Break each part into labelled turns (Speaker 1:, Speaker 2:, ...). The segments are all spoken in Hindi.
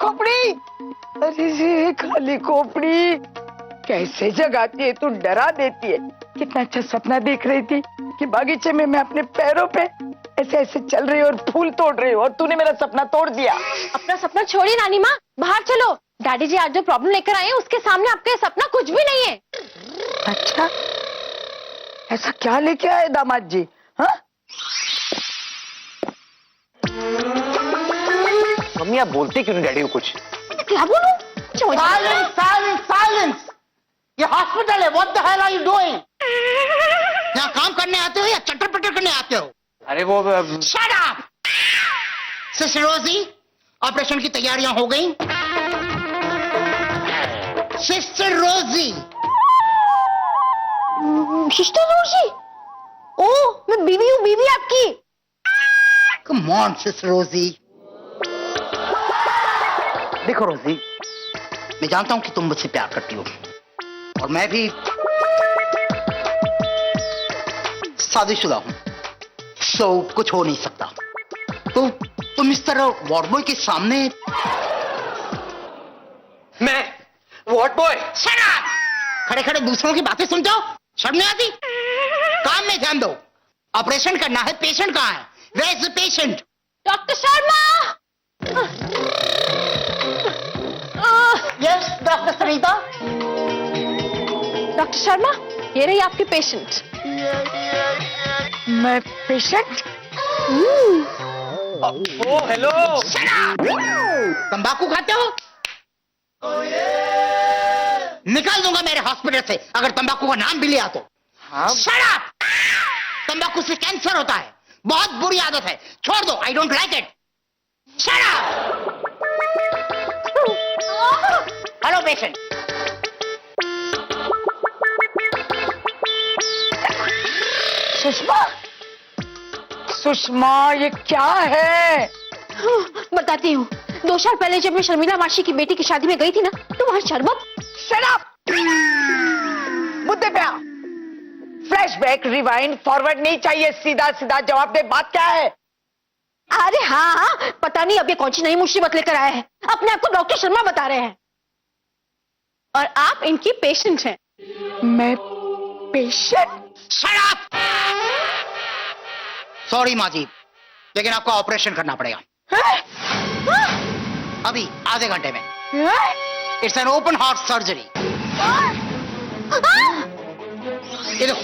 Speaker 1: खोपड़ी, अरे ये खाली खोपड़ी कैसे जगाती है तू, डरा देती है। कितना अच्छा सपना देख रही थी कि बागीचे में मैं अपने पैरों पे ऐसे ऐसे चल रही हूँ और फूल तोड़ रही हूँ, और तूने मेरा सपना तोड़ दिया।
Speaker 2: अपना सपना छोड़िए नानी माँ, बाहर चलो। डैडी जी आज जो प्रॉब्लम लेकर आए हैं उसके सामने आपका ये सपना कुछ भी नहीं है।
Speaker 1: अच्छा, ऐसा क्या लेके आए दामाद जी? हाँ,
Speaker 3: मम्मी आप बोलते क्यों नहीं डैडी को कुछ?
Speaker 2: क्या बोलूं?
Speaker 4: साइलेंस साइलेंस साइलेंस, ये हॉस्पिटल है। What the hell are you doing? यहाँ काम करने आते हो या चटर पटर करने आते हो?
Speaker 3: अरे वो
Speaker 4: शट अप! सिस्टर रोजी, ऑपरेशन की तैयारियां हो गई? सिस्टर रोजी,
Speaker 2: सिस्टर रोजी, ओह मैं बीवी हूँ, बीवी आपकी।
Speaker 4: कम ऑन सिस्टर रोजी। देखो रोजी, मैं जानता हूं कि तुम मुझसे प्यार करती हो और मैं भी शादीशुदा हूं, सो कुछ हो नहीं सकता। तो तुम इस तरह वार्ड बॉय के सामने।
Speaker 3: मैं व्हाट बॉय?
Speaker 4: Shut up! खड़े खड़े दूसरों की बातें सुनते हो, शर्म नहीं आती? काम में ध्यान दो। ऑपरेशन करना है, पेशेंट कहाँ है? Where is the patient?
Speaker 2: Doctor Sharma.
Speaker 4: Yes doctor Sunita.
Speaker 2: Doctor Sharma, ये रही आपकी पेशेंट।
Speaker 1: मैं पेशेंट?
Speaker 3: ओ हेलो।
Speaker 4: तंबाकू खाते हो? निकाल दूंगा मेरे हॉस्पिटल से अगर तंबाकू का नाम भी लिया तो।
Speaker 3: हाँ?
Speaker 4: Shut up! तंबाकू से कैंसर होता है, बहुत बुरी आदत है, छोड़ दो। I don't like it. Shut up! Hello patient.
Speaker 1: Sushma, Sushma ये क्या है?
Speaker 2: बताती हूँ। 2 साल पहले जब मैं शर्मिला मासी की बेटी की शादी में गई थी ना, तो वहाँ शरबत।
Speaker 1: Shut up! मुद्दे पे आ। फ्लैशबैक, रिवाइंड, फॉरवर्ड नहीं चाहिए, सीधा सीधा जवाब दे, बात क्या है?
Speaker 2: अरे हाँ, पता नहीं अब ये कौन सी नई मुसीबत लेकर आए हैं। अपने आप को डॉक्टर शर्मा बता रहे हैं और आप इनकी पेशेंट हैं।
Speaker 1: मैं पेशेंट?
Speaker 4: Shut up! सॉरी माँ जी, लेकिन आपको ऑपरेशन करना पड़ेगा अभी आधे घंटे में। It's an open heart surgery. ये देखो,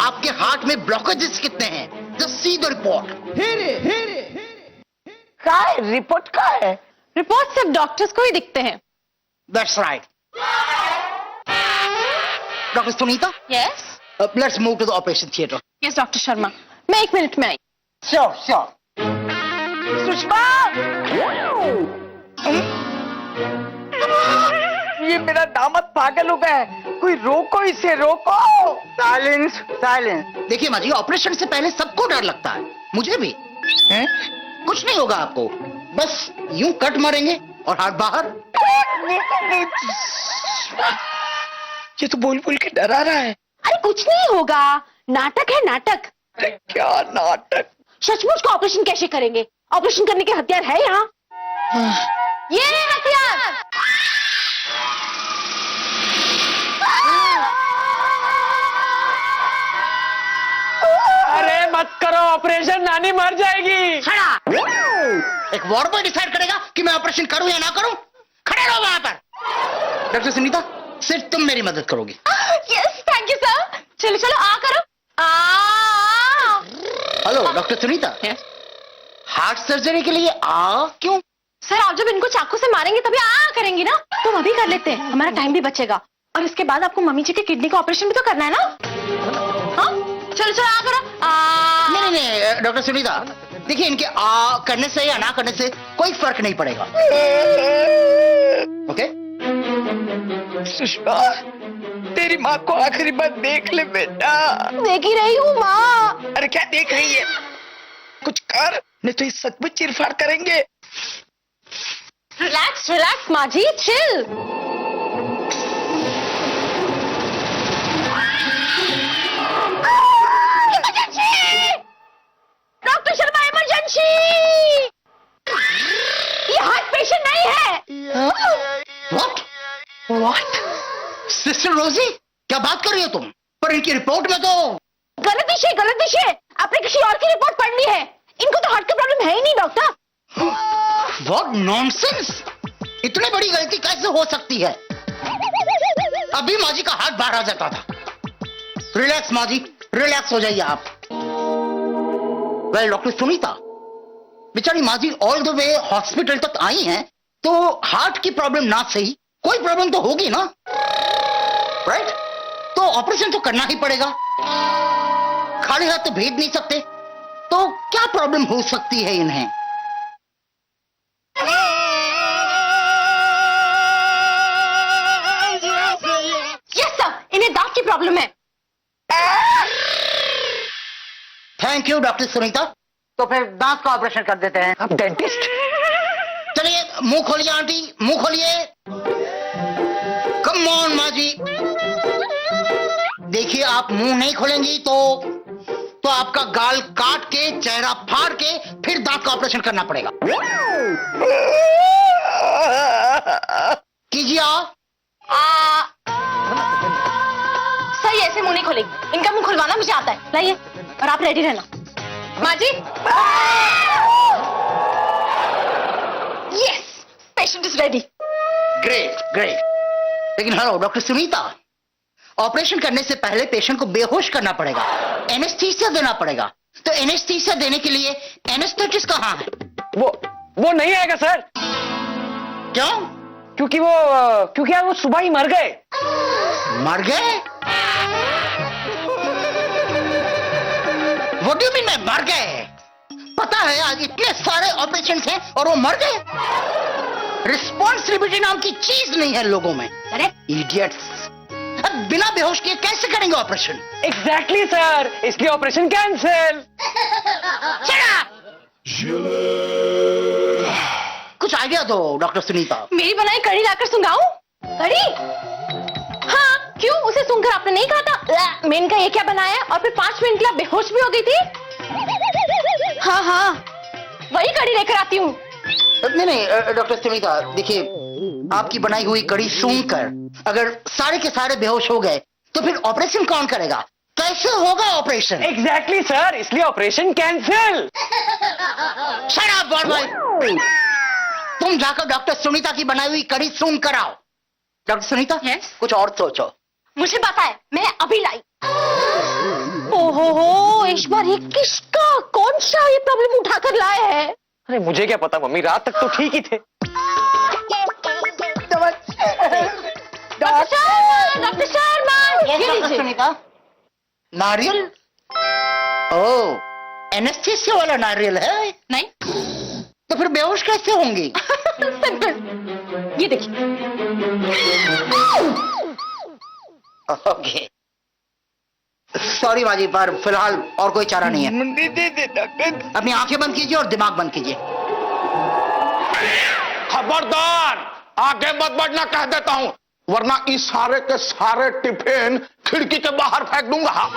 Speaker 4: आपके हार्ट में ब्लॉकेजेस कितने हैं? Just see the report.
Speaker 1: क्या है रिपोर्ट? का है
Speaker 2: रिपोर्ट सिर्फ डॉक्टर्स को ही दिखते हैं।
Speaker 4: That's right. Doctor Sunita,
Speaker 2: yes
Speaker 4: let's move to the operation theatre.
Speaker 2: Yes doctor Sharma, मैं 1 मिनट में आई।
Speaker 4: Sure sure.
Speaker 1: सुषमा, ये मेरा दामाद पागल हो गया है, कोई रोको इसे, रोको।
Speaker 4: Silence silence. देखिए माँ जी, ऑपरेशन से पहले सबको डर लगता है, मुझे भी।
Speaker 1: हैं?
Speaker 4: कुछ नहीं होगा आपको, बस यूं कट मारेंगे और हाथ बाहर।
Speaker 1: ये तो बोल बोल के डरा रहा है।
Speaker 2: अरे कुछ नहीं होगा, नाटक है नाटक।
Speaker 1: अरे क्या नाटक?
Speaker 2: सचमुच का ऑपरेशन कैसे करेंगे? ऑपरेशन करने के हथियार है यहाँ। ये रहे हथियार।
Speaker 3: अरे मत करो ऑपरेशन, नानी मर जाएगी।
Speaker 4: खड़ा। एक वार्ड बॉय डिसाइड करेगा कि मैं ऑपरेशन करूं या ना करूं। खड़े रहो वहां पर। डॉक्टर सुनीता, सिर्फ तुम मेरी मदद करोगी।
Speaker 2: Yes thank you sir. चलो चलो आ करो।
Speaker 4: Hello doctor Sunita, heart surgery के लिए आ क्यों?
Speaker 2: सर आप जब इनको चाकू से मारेंगे तभी आ करेंगी ना, तो अभी कर लेते हैं, हमारा टाइम भी बचेगा। और इसके बाद आपको मम्मी जी के किडनी का ऑपरेशन भी तो करना है ना। हाँ चलो चलो आ करो।
Speaker 4: नहीं नहीं डॉक्टर सुनीता, देखिए इनके आ करने से या ना करने से कोई फर्क नहीं पड़ेगा। ओके?
Speaker 1: सुषमा, तेरी माँ को आखिरी बार देख ले बेटा।
Speaker 2: देख ही रही हूँ माँ।
Speaker 1: अरे क्या देख रही है? कुछ कर, नहीं तो इस सच में चीरफाड़ करेंगे।
Speaker 2: रिलैक्स रिलैक्स माँ जी, चिल। Doctor Sharma emergency. ये हार्ट पेशेंट नहीं है। व्हाट?
Speaker 4: सिस्टर रोजी, क्या बात कर रही हो तुम? पर इनकी रिपोर्ट में तो
Speaker 2: गलत दिशा है। आपने किसी और की रिपोर्ट पढ़ ली है। इनको तो हार्ट का प्रॉब्लम है ही नहीं डॉक्टर।
Speaker 4: What nonsense! इतनी बड़ी गलती कैसे हो सकती है? अभी माँ जी का हाथ बाहर आ जाता था। रिलैक्स माँ जी, रिलैक्स हो जाइए आप। वेल डॉक्टर सुनीता, बेचारी माँ जी ऑल द वे हॉस्पिटल तक आई हैं, तो हार्ट की प्रॉब्लम ना सही कोई प्रॉब्लम तो होगी ना, राइट? तो ऑपरेशन तो करना ही पड़ेगा। खाली हाथ तो भेज नहीं सकते। तो क्या प्रॉब्लम हो सकती है इन्हें?
Speaker 2: यस सर, इन्हें दांत की प्रॉब्लम है।
Speaker 4: Thank you doctor Sunita. तो फिर दांत का ऑपरेशन कर देते हैं।
Speaker 3: आप डेंटिस्ट?
Speaker 4: चलिए मुंह खोलिए आंटी, मुंह खोलिए। कम ऑन माँ जी। देखिए आप मुंह नहीं खोलेंगी तो आपका गाल काट के, चेहरा फाड़ के फिर दांत का ऑपरेशन करना पड़ेगा। कीजिए आप।
Speaker 2: सही ऐसे मुंह नहीं खोलेगी। इनका मुंह खुलवाना मुझे आता है। लाइए, और आप रेडी रहना। माँ जी, yes, patient is ready.
Speaker 4: Great great. लेकिन हेलो डॉक्टर सुनीता, ऑपरेशन करने से पहले पेशेंट को बेहोश करना पड़ेगा, एनेस्थीसिया देना पड़ेगा। तो एनेस्थीसिया देने के लिए एनेस्थेटिस्ट कहाँ है?
Speaker 3: वो नहीं आएगा सर।
Speaker 4: क्यों?
Speaker 3: क्योंकि यार वो सुबह ही मर गए।
Speaker 4: मर गए? What do you mean मैं मर गए? पता है आज इतने सारे ऑपरेशन हैं और वो मर गए? रिस्पॉन्सिबिलिटी नाम की चीज नहीं है लोगों में। अरे इडियट्स! अब बिना बेहोश किए कैसे करेंगे ऑपरेशन?
Speaker 3: एग्जैक्टली सर, इसलिए ऑपरेशन कैंसिल।
Speaker 4: कुछ आइडिया दो डॉक्टर सुनीता।
Speaker 2: मेरी बनाई कड़ी लाकर सुंगाऊं? कड़ी? हाँ, क्यों? उसे सुनकर आपने नहीं कहा था मैं इनका ये क्या बनाया? और फिर 5 मिनट के लिए बेहोश भी हो गई थी। हाँ, वही कड़ी लेकर आती हूँ।
Speaker 4: नहीं डॉक्टर सुनीता, देखिए आपकी बनाई हुई कड़ी सूंघकर अगर सारे के सारे बेहोश हो गए तो फिर ऑपरेशन कौन करेगा? कैसे होगा ऑपरेशन?
Speaker 3: एग्जैक्टली सर, इसलिए operation cancel.
Speaker 4: Shut up boy. तुम जाकर डॉक्टर सुनीता की बनाई हुई कड़ी सूंघ कर आओ। Doctor Sunita,
Speaker 2: Yes?
Speaker 4: कुछ और सोचो।
Speaker 2: मुझे पता है, मैं अभी लाई। ओहो, इस बार ये किसका कौन सा ये प्रॉब्लम उठाकर लाए है?
Speaker 3: अरे मुझे क्या पता मम्मी, रात तक तो ठीक ही थे।
Speaker 2: डॉक्टर शर्मा, ये लीजिए।
Speaker 4: सुनीता, नारियल? ओह, एनेस्थीसिया वाला नारियल है?
Speaker 2: नहीं,
Speaker 4: तो फिर बेहोश कैसे होंगी?
Speaker 2: सिंपल, ये देखिए।
Speaker 4: ओके, सॉरी बाजी, पर फिलहाल और कोई चारा नहीं है। अपनी आंखें बंद कीजिए और दिमाग बंद कीजिए।
Speaker 5: खबरदार, आगे मत बढ़ना कह देता हूं, वरना इस सारे के सारे टिफिन खिड़की के बाहर फेंक दूंगा।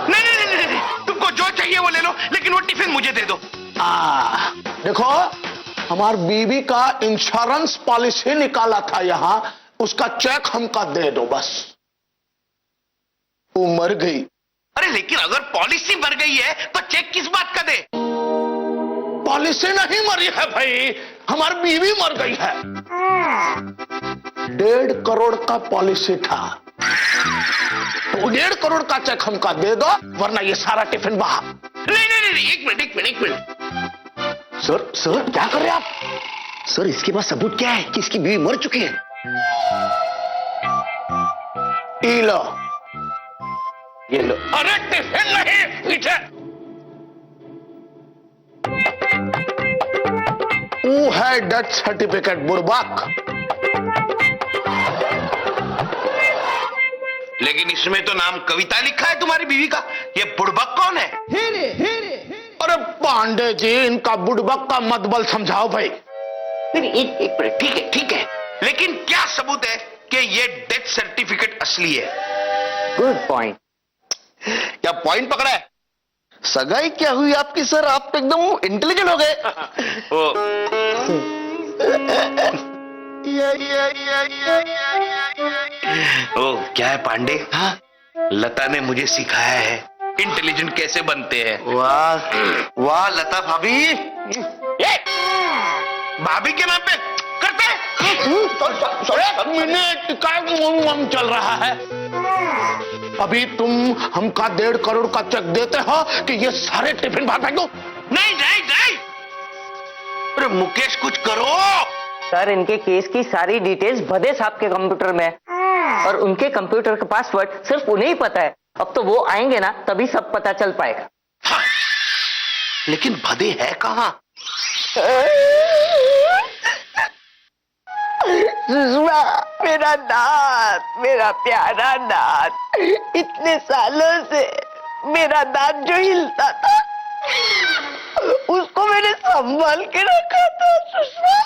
Speaker 6: नहीं, तुमको जो चाहिए वो ले लो, लेकिन वो टिफिन मुझे दे दो।
Speaker 5: देखो, हमार बीवी का इंश्योरेंस पॉलिसी निकाला था यहाँ, उसका चेक हमका दे दो बस। वो मर गई।
Speaker 6: अरे लेकिन अगर पॉलिसी मर गई है तो चेक किस बात का दे?
Speaker 5: पॉलिसी नहीं मरी है भाई, हमारी बीवी मर गई है। 1.5 करोड़ का पॉलिसी था, तो 1.5 करोड़ का चेक हमका दे दो, वरना ये सारा टिफिन बाहर।
Speaker 6: नहीं, एक मिनट।
Speaker 5: सर क्या कर रहे हैं आप?
Speaker 7: सर इसके पास सबूत क्या है कि इसकी बीवी मर चुकी है?
Speaker 5: ई लो,
Speaker 3: ये लो।
Speaker 5: अरे टिफिन नहीं, पीछे। वो है डेथ सर्टिफिकेट बुड़बक।
Speaker 6: लेकिन इसमें तो नाम कविता लिखा है तुम्हारी बीवी का। ये बुड़बक कौन है?
Speaker 5: अरे पांडे जी, इनका बुड़बक का मतबल समझाओ भाई।
Speaker 6: एक मिनट, ठीक है, लेकिन क्या सबूत है कि ये डेथ सर्टिफिकेट असली है?
Speaker 3: Good point.
Speaker 6: क्या पॉइंट पकड़ा है?
Speaker 7: सगाई क्या हुई आपकी सर? आप एकदम इंटेलिजेंट हो गए।
Speaker 6: ओ क्या है पांडे? हाँ, लता ने मुझे सिखाया है इंटेलिजेंट कैसे बनते हैं।
Speaker 7: वाह वाह लता भाभी।
Speaker 6: ये, भाभी के नाम पे करते हैं।
Speaker 5: मिनट का चल रहा है। अभी तुम हमका 1.5 करोड़ का चेक देते हो कि ये सारे टिफिन बाहर फेंक दो।
Speaker 6: नहीं नहीं नहीं, अरे मुकेश कुछ करो।
Speaker 3: सर इनके केस की सारी डिटेल्स भदे साहब के कंप्यूटर में है और उनके कंप्यूटर का पासवर्ड सिर्फ उन्हें ही पता है। अब तो वो आएंगे ना तभी सब पता चल पाएगा।
Speaker 6: हाँ, लेकिन भदे है कहाँ?
Speaker 1: सुषमा, मेरा दांत, मेरा प्यारा दांत, इतने सालों से मेरा दांत जो हिलता था उसको मैंने संभाल के रखा था सुषमा।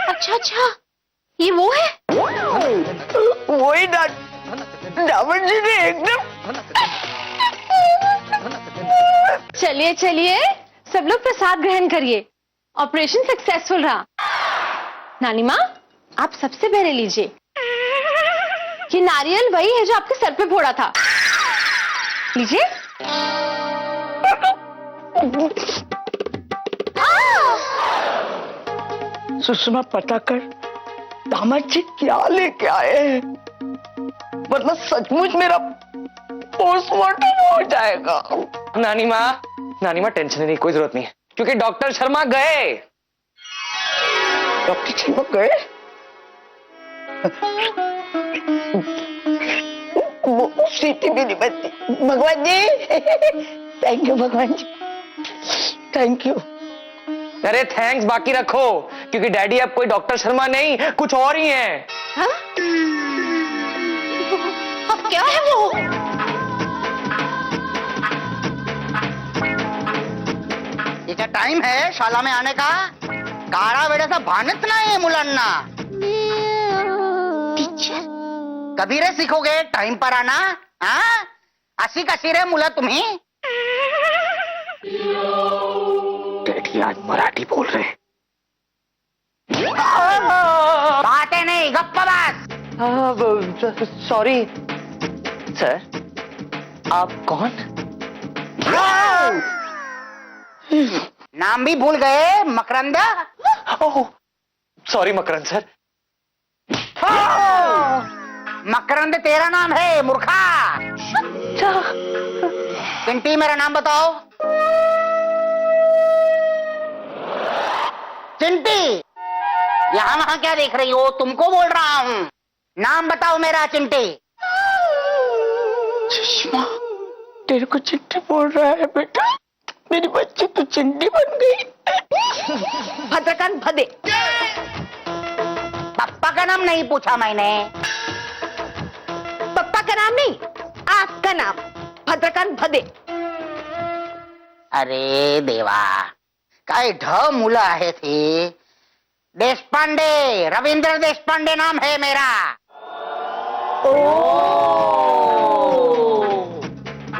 Speaker 2: अच्छा अच्छा, ये वो है।
Speaker 1: वही दांत डामन जी ने एकदम।
Speaker 2: चलिए चलिए, सब लोग प्रसाद ग्रहण करिए। ऑपरेशन सक्सेसफुल रहा। नानी माँ, आप सबसे पहले लीजिए। ये नारियल वही है जो आपके सर पे फोड़ा था। लीजिए।
Speaker 1: सुषमा, पता कर दामाद जी क्या लेके आए हैं, वरना सचमुच मेरा पोस्टमार्टम हो जाएगा।
Speaker 3: नानी माँ टेंशन लेने की कोई जरूरत नहीं है क्योंकि डॉक्टर शर्मा गए।
Speaker 1: डॉक्टर शर्मा गए? वो सीटी भी नहीं बनती। भगवान जी, थैंक यू भगवान जी, थैंक यू।
Speaker 3: अरे थैंक्स बाकी रखो क्योंकि डैडी अब कोई डॉक्टर शर्मा नहीं कुछ और ही हैं।
Speaker 2: हाँ? अब क्या है वो?
Speaker 4: ये क्या टाइम है शाला में आने का? काळा वेळेचा भानच नाही मुलांना।
Speaker 2: टीचर,
Speaker 4: कभी रे सीखोगे टाइम पर आना? हाँ, अशी कशी रे मुलं तुम्ही?
Speaker 1: डैडी आज मराठी बोल रहे हैं।
Speaker 4: बातें नहीं, गप्पा बस।
Speaker 3: सॉरी सर, आप कौन?
Speaker 4: नाम भी भूल गए? मकरंद?
Speaker 3: ओह सॉरी मकरंद सर।
Speaker 4: मकरंद तेरा नाम है मूर्खा। चिंटी, मेरा नाम बताओ। चिंटी, यहां वहां क्या देख रही हो? तुमको बोल रहा हूं, नाम बताओ मेरा। चिंटी।
Speaker 1: सुषमा, तेरे को चिंटी बोल रहा है बेटा? मेरी बच्ची तो चिंटी बन गई।
Speaker 2: भद्रकांत भदे।
Speaker 4: पापा का नाम नहीं पूछा मैंने।
Speaker 2: पप्पा का नाम नहीं, आपका नाम भद्रकांत भदे।
Speaker 4: अरे देवा, काय ढ मुलं आहे थे। देशपांडे, रवींद्र देशपांडे नाम है मेरा।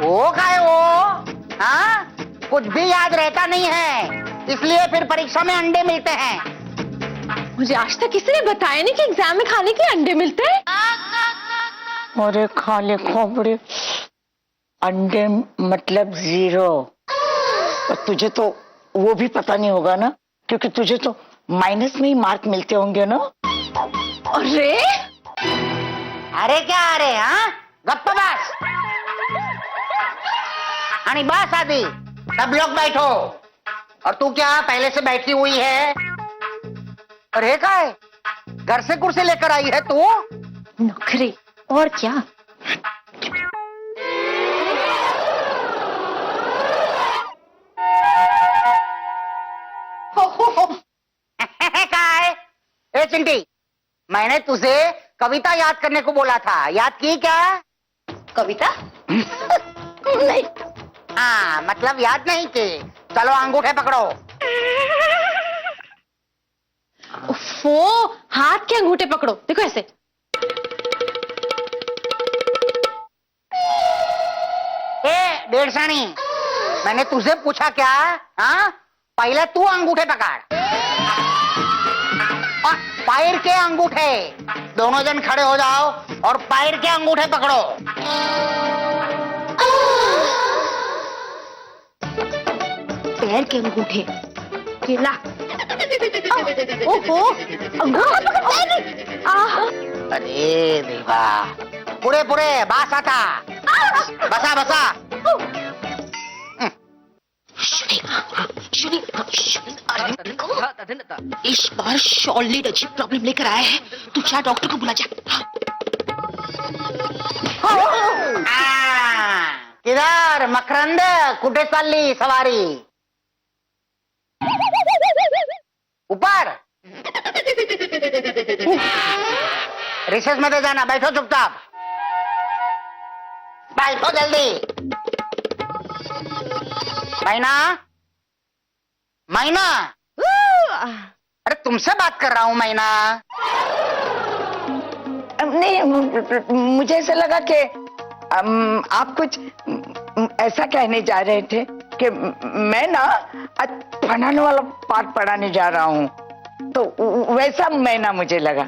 Speaker 4: ओ काय हो? हाँ, कुछ भी याद रहता नहीं है, इसलिए फिर परीक्षा में अंडे मिलते हैं।
Speaker 2: मुझे आज तक किसी ने बताया नहीं कि एग्जाम में खाने के अंडे मिलते हैं।
Speaker 1: अरे खाले खोपड़े, अंडे मतलब 0। और तुझे तो वो भी पता नहीं होगा ना, क्योंकि तुझे तो माइनस में ही मार्क मिलते होंगे ना।
Speaker 2: अरे
Speaker 4: अरे क्या अरे? हाँ, गप्पा बस। आणि बस आदि, सब लोग बैठो। और तू क्या पहले से बैठी हुई है? अरे काय, घर से कुर्सी लेकर आई है तू?
Speaker 2: नखरे और क्या।
Speaker 4: काय? ए चिंटी, मैंने तुझे कविता याद करने को बोला था, याद की क्या?
Speaker 2: कविता?
Speaker 4: नहीं। हाँ, मतलब याद नहीं की। चलो अंगूठे पकड़ो।
Speaker 2: वो हाथ के अंगूठे पकड़ो, देखो ऐसे।
Speaker 4: ए डेढ़सानी, मैंने तुझे पूछा क्या? हाँ, पहले तू अंगूठे पकड़। पैर के अंगूठे। दोनों जन खड़े हो जाओ और पैर के अंगूठे पकड़ो।
Speaker 2: पैर के अंगूठे केला। ओहो, अंगूठा पकड़ते हैं।
Speaker 4: अरे देवा, पुरे पुरे बास आता। बसा बसा।
Speaker 2: इस बार शॉलिड अजीब प्रॉब्लम लेकर आया है। तू जा डॉक्टर को बुला जा।
Speaker 4: किधर मकरंद, कुठे चालली सवारी? ऊपर रिसेस मध्ये जाना, बैठो चुपचाप, बैठो जल्दी। मैना, मैना, अरे तुमसे बात कर रहा हूं मैना।
Speaker 1: नहीं, मुझे ऐसा लगा कि आप कुछ ऐसा कहने जा रहे थे कि मैं ना फनाने वाला पाठ पढ़ाने जा रहा हूँ, तो वैसा मैं ना मुझे लगा।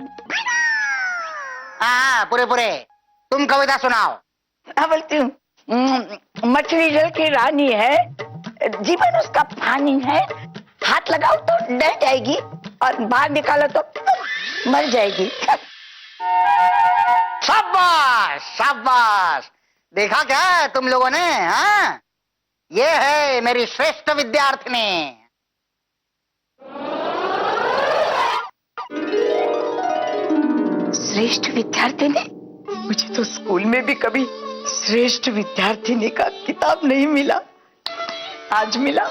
Speaker 4: हाँ पूरे पूरे, तुम कविता सुनाओ।
Speaker 1: हाँ बोलती हूँ, मछली जल की रानी है, जीवन उसका पानी है, हाथ लगाओ तो डर जाएगी और बाहर निकालो तो मर जाएगी।
Speaker 4: शाबाश शाबाश, देखा क्या तुम लोगों ने? हाँ, ये है मेरी श्रेष्ठ विद्यार्थिनी।
Speaker 1: श्रेष्ठ विद्यार्थिनी? मुझे तो स्कूल में भी कभी श्रेष्ठ विद्यार्थिनी का किताब नहीं मिला, आज मिला।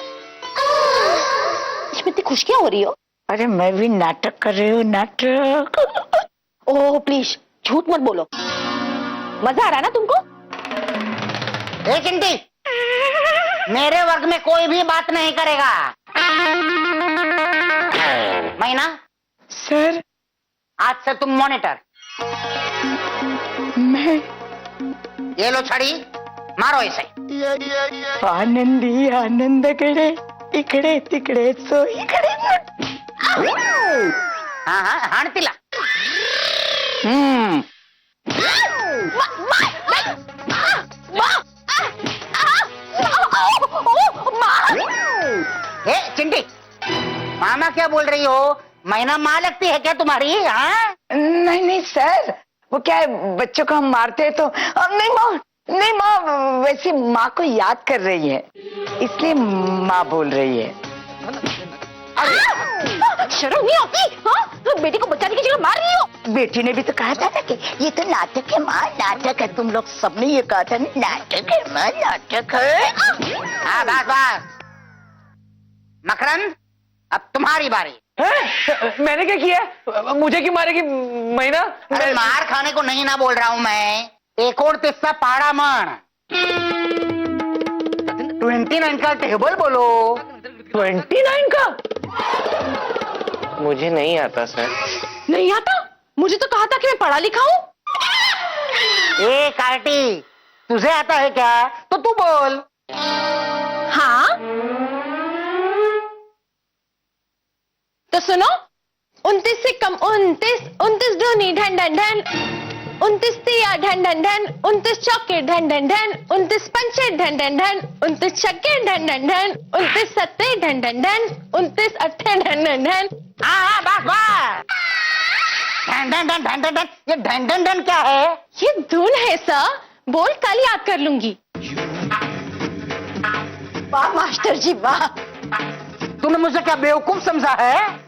Speaker 2: इसमें इतनी खुश क्या हो रही हो?
Speaker 1: अरे मैं भी नाटक कर रही हूँ, नाटक।
Speaker 2: ओह प्लीज झूठ मत बोलो, मजा आ रहा है ना तुमको?
Speaker 4: ए चिंटी, मेरे वर्ग में कोई भी बात नहीं करेगा। मैना,
Speaker 1: सर,
Speaker 4: आज से तुम मॉनिटर।
Speaker 1: मैं
Speaker 4: ये लो छड़ी, मारो इसे।
Speaker 1: आनंदी आनंदकडे इकडे तिकडे सो इकडे।
Speaker 4: हाँ हाँ हाण तिला। ए चिंटी, मामा क्या बोल रही हो? मैना माँ लगती है क्या तुम्हारी? हाँ
Speaker 1: नहीं नहीं सर, वो क्या है, बच्चों को हम मारते हैं तो नहीं माँ, नहीं माँ, वैसे माँ को याद कर रही है, इसलिए माँ बोल रही है।
Speaker 2: शर्म नहीं आती? हाँ, बेटी को बचाने की जगह मार रही हो।
Speaker 1: बेटी ने भी तो कहा था ना कि ये तो नाटक है माँ, नाटक है। तुम लोग सबने ये कहा था ना, नाटक है माँ, नाटक है।
Speaker 4: हाँ बस बस। मकरंद, अब तुम्हारी बारी।
Speaker 3: मैंने क्या किया? मुझे क्यों मारेगी मैना?
Speaker 4: अरे मार खाने को नहीं ना बोल रहा हूँ मैं, एक और तिस्सा पाड़ा मन। 29 का टेबल बोलो।
Speaker 3: 29 का? मुझे नहीं आता सर।
Speaker 2: नहीं आता? मुझे तो कहा था कि मैं पढ़ा लिखा हूँ।
Speaker 4: ए कार्टी, तुझे आता है क्या? तो तू बोल।
Speaker 2: हाँ तो सुनो, 29 से कम 29, 29 ढोनी ढन ढन ढन, 29 तिया ढन ढन ढन, 29 चौके ढन ढन ढन, 29 पंचे ढन ढन ढन, 29 छक्के ढन ढन ढन, 29 सत्ते ढन ढन ढन, 29 अट्ठे ढन ढन ढन।
Speaker 4: हाँ बस बस। ढन ढन ढन ढन ढन ढन, ये ढन ढन ढन क्या है?
Speaker 2: ये धुन है सर, बोल कल याद कर लूंगी।
Speaker 1: वाह मास्टर जी वाह,
Speaker 4: तुमने मुझे क्या बेवकूफ समझा है?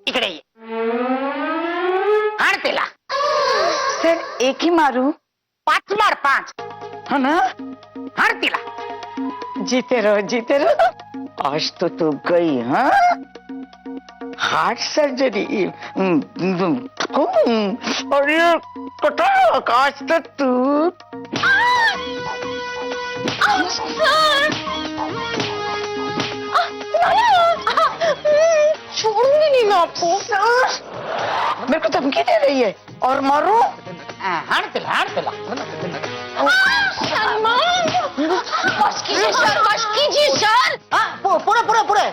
Speaker 4: इकडे ये हाण तिला।
Speaker 1: सर एक ही मारू?
Speaker 4: 5 मार 5,
Speaker 1: है ना?
Speaker 4: हाण तिला।
Speaker 1: जीते रहो, जीते रहो। आज तो तू गई। हाँ, हार्ट सर्जरी और ये कटक, आज तो तू।
Speaker 2: छोड़ूंगी नहीं मैं आपको।
Speaker 1: मेरे को धमकी दे रही है और मारो।
Speaker 4: हाण तिला, हाण तिला।
Speaker 2: सलमान, बस कीजिए सर, बस कीजिए सर।
Speaker 4: पूरे पूरे पूरे।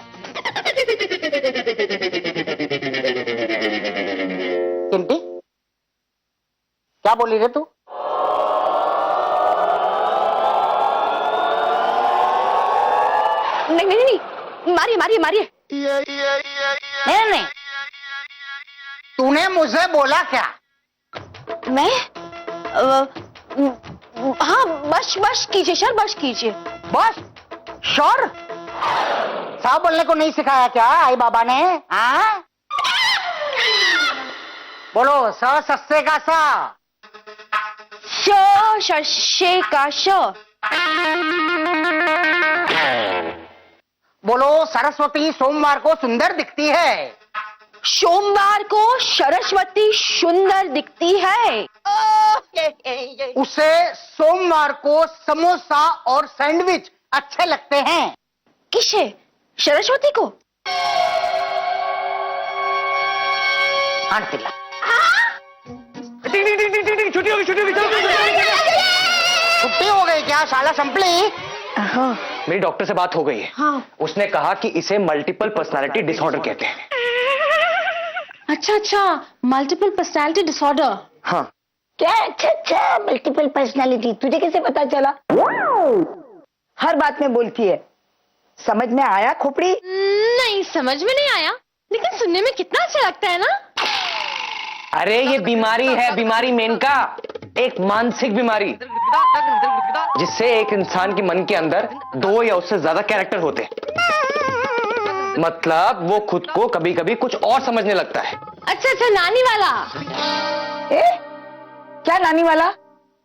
Speaker 4: क्या बोली रे तू?
Speaker 2: नहीं नहीं नहीं, मारिए मारिए मारिए।
Speaker 4: नहीं नहीं, तूने मुझे बोला क्या?
Speaker 2: मैं हाँ, बश बश कीजिए सर, बश कीजिए।
Speaker 4: बस श्योर? सा बोलने को नहीं सिखाया क्या आई बाबा ने? हाँ, बोलो स सस्ते का सा।
Speaker 2: शे का श।
Speaker 4: बोलो सरस्वती सोमवार को सुंदर दिखती है।
Speaker 2: सोमवार को सरस्वती सुंदर दिखती है।
Speaker 4: उसे सोमवार को समोसा और सैंडविच अच्छे लगते हैं।
Speaker 2: किसे? सरस्वती को?
Speaker 4: आंटी ला।
Speaker 3: छुट्टी होगी, छुट्टी होगी,
Speaker 4: छुट्टी हो गई क्या शाला संपली?
Speaker 1: हाँ
Speaker 3: मेरी डॉक्टर से बात हो गई है।
Speaker 2: हाँ।
Speaker 3: उसने कहा कि इसे मल्टीपल पर्सनालिटी डिसऑर्डर कहते हैं।
Speaker 2: अच्छा अच्छा, मल्टीपल पर्सनालिटी डिसऑर्डर।
Speaker 3: हाँ।
Speaker 1: क्या? अच्छा अच्छा, मल्टीपल पर्सनालिटी, तुझे कैसे पता चला? हर बात में बोलती है। समझ में आया खोपड़ी?
Speaker 2: नहीं समझ में नहीं आया, लेकिन सुनने में कितना अच्छा लगता है ना।
Speaker 3: अरे ये बीमारी है, बीमारी मेनका, एक मानसिक बीमारी, जिससे एक इंसान के मन के अंदर 2 या उससे ज्यादा कैरेक्टर होते हैं। मतलब वो खुद को कभी कभी कुछ और समझने लगता है।
Speaker 2: अच्छा अच्छा, नानी वाला।
Speaker 1: क्या नानी वाला?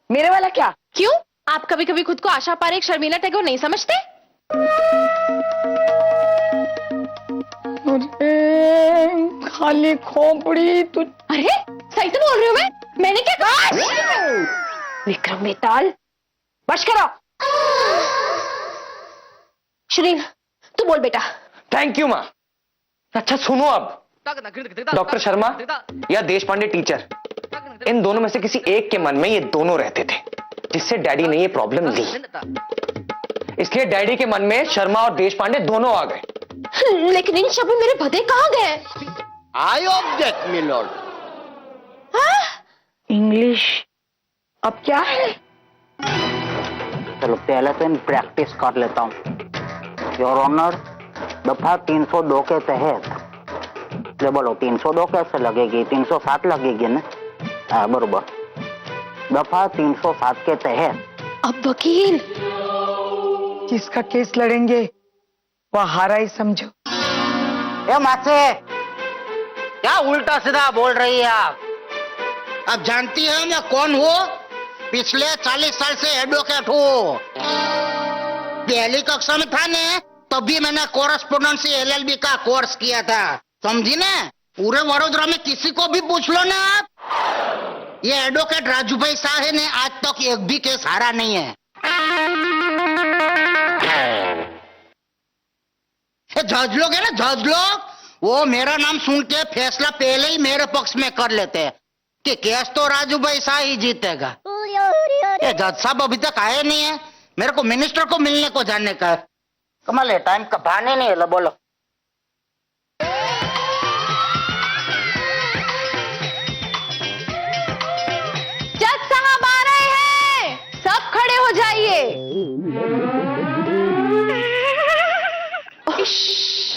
Speaker 1: मेरे वाला क्या?
Speaker 2: क्यों, आप कभी कभी खुद को आशा पारेख, शर्मिला टैगोर नहीं समझते?
Speaker 1: खाली खोपड़ी तू।
Speaker 2: अरे सही तो बोल रही हूँ मैंने क्या कहा? विक्रम बेताल, बस करो। श्रीन, तू बोल बेटा।
Speaker 3: थैंक यू माँ। अच्छा सुनो, अब डॉक्टर शर्मा या देश पांडे टीचर, इन दोनों में से किसी एक के मन में ये दोनों रहते थे, जिससे डैडी ने ये प्रॉब्लम ली। इसलिए डैडी के मन में शर्मा और देश पांडे दोनों आ गए।
Speaker 2: लेकिन इन शब्द में मेरे भदे कहाँ गए?
Speaker 5: I object me Lord.
Speaker 1: English अब क्या है?
Speaker 4: चलो पहले तो प्रैक्टिस कर लेता हूँ। योर ऑनर, दफा 302 के तहत, ले बोलो 302 कैसे लगेगी? 307 लगेगी ना? हाँ बरोबर, दफा 307 के तहत।
Speaker 2: अब वकील,
Speaker 1: जिसका केस लड़ेंगे वह हारा ही समझो।
Speaker 4: ए मासे, क्या उल्टा सीधा बोल रही है आप? अब जानती है मैं कौन हूँ? पिछले 40 साल से एडवोकेट हूँ। पहली कक्षा में था ने, तभी मैंने कोरेस्पोंडेंसी LLB का कोर्स किया था, समझी ना? पूरे वडोदरा में किसी को भी पूछ लो ना आप, ये एडवोकेट राजू भाई साहे ने आज तक एक भी केस हारा नहीं है। जज लोग है ना, जज लोग, वो मेरा नाम सुन के फैसला पहले ही मेरे पक्ष में कर लेते हैं कि केस तो राजू भाई शाह ही जीतेगा। ये जज साहब अभी तक आए नहीं है, मेरे को मिनिस्टर को मिलने को जाने का है। कमाल है, टाइम का बहाने नहीं है। बोलो।
Speaker 2: जज साहब आ रहे हैं, सब खड़े हो जाइए।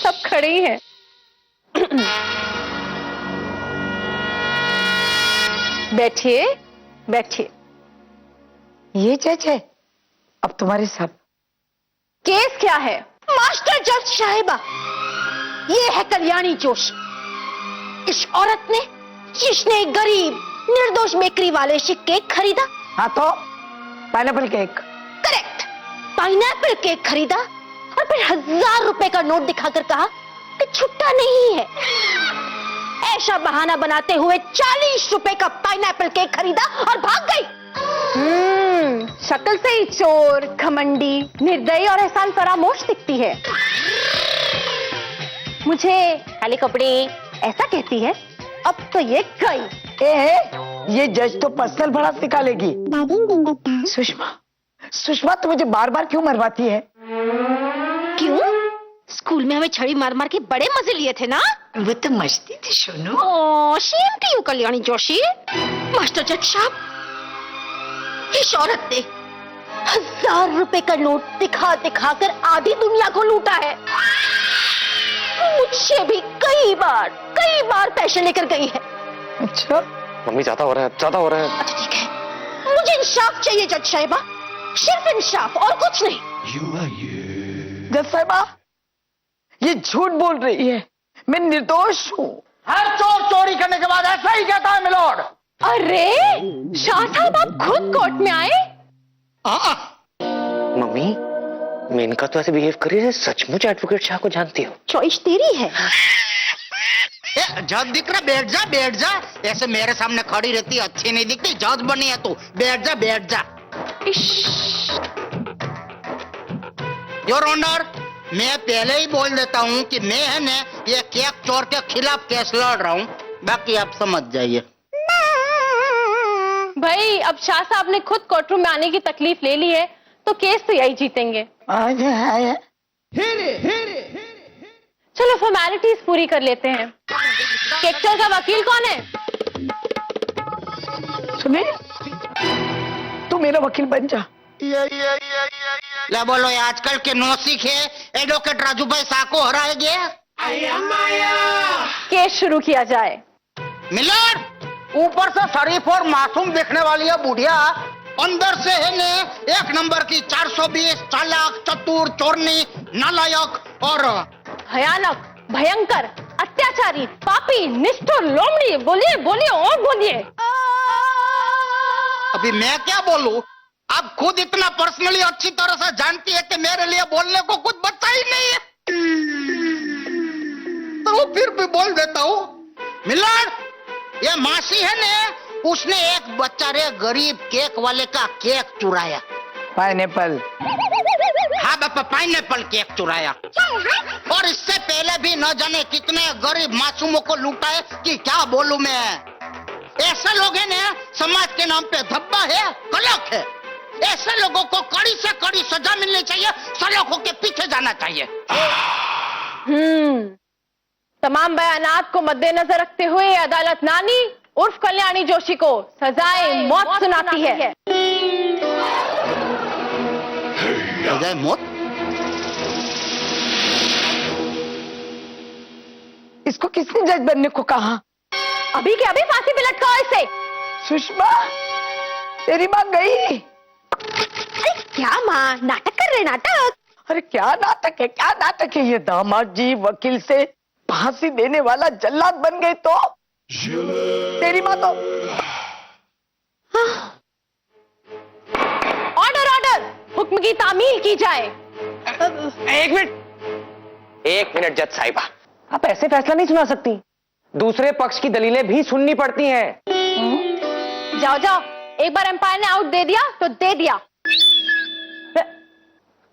Speaker 2: सब खड़े ही हैं। बैठिए बैठिए।
Speaker 1: ये जज है अब तुम्हारे सब?
Speaker 2: केस क्या है? मास्टर जज साहिबा, ये है कल्याणी जोशी, इस औरत ने जिसने एक गरीब निर्दोष बेकरी वाले से केक खरीदा।
Speaker 1: हाँ तो pineapple cake.
Speaker 2: Correct, pineapple cake खरीदा और फिर 1000 रुपए का नोट दिखाकर कहा कि छुट्टा नहीं है। ऐसा बहाना बनाते हुए 40 रुपए का पाइनएप्पल केक खरीदा और भाग गई। शक्ल से ही चोर, घमंडी, निर्दयी और एहसान फरामोश दिखती है। मुझे काली कपड़ी ऐसा कहती है। अब तो ये गई।
Speaker 1: ये जज तो पर्सनल भड़ास निकालेगी। सुषमा, सुषमा तू मुझे बार बार क्यों मरवाती है?
Speaker 2: क्यों? स्कूल में हमें छड़ी मार मार के बड़े मजे लिए थे ना।
Speaker 1: वो तो मस्ती थी Sonu.
Speaker 2: Oh, shame to you Kalyani Joshi. Master जज साहब, इस औरत ने 1000 रुपए का नोट दिखा दिखा कर आधी दुनिया को लूटा है। मुझसे भी कई बार पैसे लेकर गई है।
Speaker 1: अच्छा,
Speaker 3: मम्मी ज्यादा हो रहा है, ज्यादा हो रहा है।
Speaker 2: अच्छा ठीक है, मुझे इंसाफ चाहिए जज साहिबा, सिर्फ इंसाफ और कुछ नहीं।
Speaker 1: जज साहिबा, ये झूठ बोल रही है, मैं निर्दोष हूँ।
Speaker 4: हर चोर चोरी करने के बाद ऐसा ही कहता है मिलोड।
Speaker 2: अरे शाह साहब, आप खुद कोर्ट में आए?
Speaker 3: मम्मी, मेनका तो ऐसे बिहेव कर रही है सचमुच एडवोकेट शाह को जानती हो।
Speaker 2: चॉइस तेरी है।
Speaker 4: जज दिख रहा, बैठ जा। ऐसे मेरे सामने खड़ी रहती अच्छी नहीं दिखती, जज बनी है तू, बैठ जा। योर ऑनर, मैं पहले ही बोल देता हूँ कि मैं है ना ये केक चोर के खिलाफ केस लड़ रहा हूँ, बाकी आप समझ जाइए।
Speaker 2: भाई अब शाह साहब ने खुद कोर्टरूम में आने की तकलीफ ले ली है, तो केस तो यही जीतेंगे। चलो फॉर्मेलिटीज पूरी कर लेते हैं। केक चोर का वकील कौन है?
Speaker 1: सुनील, तू मेरा वकील बन जा।
Speaker 4: ले बोलो, ये आजकल के नौसिख है, एडवोकेट राजू भाई शाह को हराएंगे।
Speaker 2: केस शुरू किया जाए।
Speaker 4: मिलर, ऊपर से शरीफ और मासूम दिखने वाली है बुढ़िया, अंदर से है ने एक नंबर की 420, चालाक, चतुर, चोरनी, नालायक और
Speaker 2: भयानक, भयंकर, अत्याचारी, पापी, निष्ठुर, लोमड़ी। बोलिए और बोलिए।
Speaker 4: अभी मैं क्या बोलूं? आप खुद इतना पर्सनली अच्छी तरह से जानती है कि मेरे लिए बोलने को कुछ बचा ही नहीं है, तो फिर भी बोल देता हूँ। मिलर, ये मासी है ने, उसने एक बेचारे गरीब केक वाले का केक चुराया।
Speaker 1: पाइनएप्पल।
Speaker 4: हाँ बापा, पाइनएप्पल केक चुराया, और इससे पहले भी न जाने कितने गरीब मासूमों को लूटा है कि क्या बोलूं मैं। ऐसे लोग हैं ना, समाज के नाम पे धब्बा है, कलंक है। ऐसे लोगों को कड़ी से कड़ी सजा मिलनी चाहिए, सलाखों के पीछे जाना चाहिए।
Speaker 2: तमाम बयानात को मद्देनजर रखते हुए अदालत नानी उर्फ कल्याणी जोशी को सजाए मौत सुनाती है।
Speaker 4: सजाए मौत?
Speaker 1: इसको किसने जज बनने को कहा?
Speaker 2: अभी के अभी फांसी पे लटकाओ इसे।
Speaker 1: सुषमा, तेरी माँ गई।
Speaker 2: अरे क्या माँ, नाटक कर रहे नाटक?
Speaker 1: अरे क्या नाटक है ये? दामाद जी वकील से फांसी देने वाला जल्लाद बन गए तो तेरी माँ तो।
Speaker 2: ऑर्डर, हुक्म की तामील की जाए।
Speaker 3: एक मिनट जज साहिबा, आप ऐसे फैसला नहीं सुना सकती, दूसरे पक्ष की दलीलें भी सुननी पड़ती हैं।
Speaker 2: जाओ, एक बार एम्पायर ने आउट दे दिया तो दे दिया।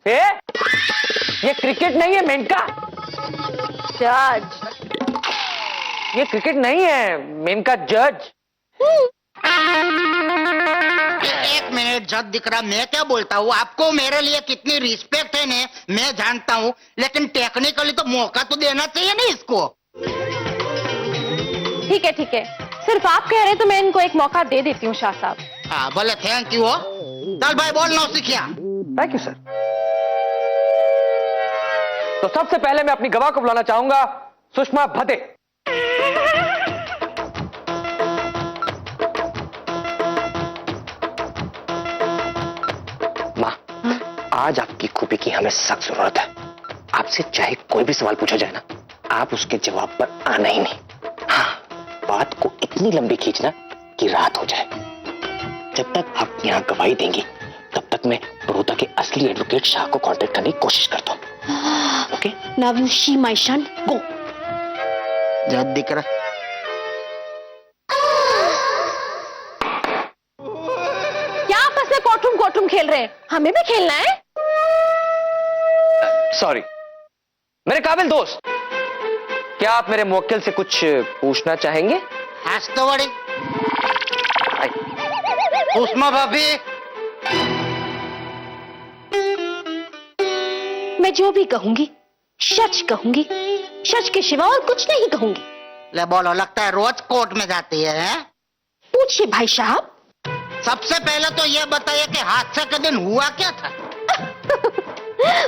Speaker 3: ये क्रिकेट नहीं है मेनका।
Speaker 2: जज,
Speaker 3: ये क्रिकेट नहीं है मेनका, जज।
Speaker 4: एक मिनट जज दिख रहा, मैं क्या बोलता हूँ? आपको मेरे लिए कितनी रिस्पेक्ट है ने मैं जानता हूँ, लेकिन टेक्निकली तो मौका तो देना चाहिए ना इसको।
Speaker 2: ठीक है, सिर्फ आप कह रहे तो मैं इनको एक मौका दे देती हूँ शाह साहब।
Speaker 4: हाँ बोले, थैंक यू। चल भाई, बोल नौसिखिया।
Speaker 3: Thank you sir. तो सबसे पहले मैं अपनी गवाह को बुलाना चाहूंगा, सुषमा भदे। मां, आज आपकी खूबी की हमें सख्त जरूरत है। आपसे चाहे कोई भी सवाल पूछा जाए ना, आप उसके जवाब पर आना ही नहीं। हाँ, बात को इतनी लंबी खींचना कि रात हो जाए। जब तक आप यहां गवाही देंगी, तब तक मैं बड़ौदा के असली एडवोकेट शाह को कांटेक्ट करने की कोशिश करता हूं। Okay?
Speaker 2: Now you see my son, go.
Speaker 4: जज दिख रहा।
Speaker 2: क्या आपस में कोर्टरूम खेल रहे हैं? हमें भी खेलना है?
Speaker 3: सॉरी मेरे काबिल दोस्त, क्या आप मेरे मुवक्किल से कुछ पूछना चाहेंगे?
Speaker 4: आज तो बड़ी सुषमा भाभी,
Speaker 2: मैं जो भी कहूंगी सच कहूंगी, सच के सिवा और कुछ नहीं कहूंगी।
Speaker 4: ले बोलो, लगता है रोज कोर्ट में जाती है?
Speaker 2: पूछिए भाई साहब।
Speaker 4: सबसे पहले तो यह बताइए कि हादसा के दिन हुआ क्या था?